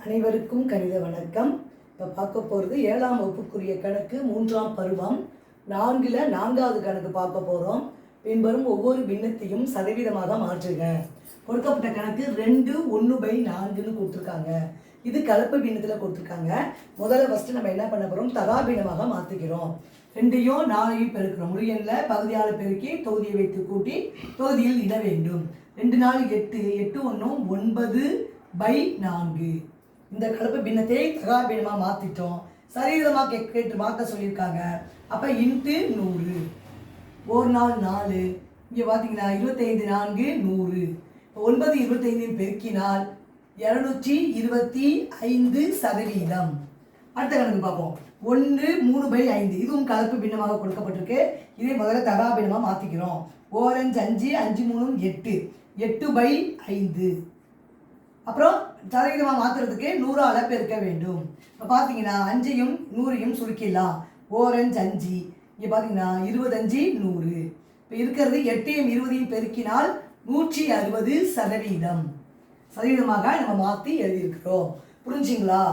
அனைவருக்கும் கணித வணக்கம். இப்போ பார்க்க போகிறது 7ஆம் வகுப்புக்குரிய கணக்கு 3ஆம் பருவம் 4ல் 4வது கணக்கு பார்க்க போகிறோம். பின்வரும் ஒவ்வொரு பின்னத்தையும் சதவீதமாக மாற்றுக. கொடுக்கப்பட்ட கணக்கு 2 1/4ன்னு கொடுத்துருக்காங்க. இது கலப்பு பின்னத்தில் கொடுத்துருக்காங்க. முதல்ல ஃபஸ்ட்டு நம்ம என்ன பண்ண போகிறோம், தகாபின்னமாக மாற்றிக்கிறோம். 2யும் 4ஐயும் பெருக்கிறோம். முறையனில் பகுதியால் பெருக்கி தொகுதியை வைத்து கூட்டி தொகுதியில் இட வேண்டும். 2 4 8 8 1 9/4. இந்த கலப்பு பின்னத்தை தகாபின்னமாக மாற்றிட்டோம். சரிவிதமாக கேட்டு மாற்ற சொல்லியிருக்காங்க. அப்போ இன்ட்டு 100. 1 நாள் 4. இங்கே பார்த்தீங்கன்னா 25 4 100. 9 25 பெருக்கினால் 225%. அடுத்த கணக்கு பார்ப்போம். 1 3/5. இதுவும் கலப்பு பின்னமாக கொடுக்கப்பட்டிருக்கு. இதை முதல்ல தகாபின்னமாக மாற்றிக்கிறோம். 4 5 5 3 8 8/5. அப்புறம் சதவீதமாக மாற்றுறதுக்கு 100ஆல் பெருக்க வேண்டும். இப்போ பார்த்தீங்கன்னா 5ஐயும் 100ஐயும் சுருக்கிடலாம். 4 5 5. இங்கே பார்த்தீங்கன்னா 25 100. இப்போ இருக்கிறது 8ஐயும் 20ஐயும் பெருக்கினால் 160%. சதவீதமாக நம்ம மாற்றி எழுதியிருக்கிறோம். புரிஞ்சுங்களா?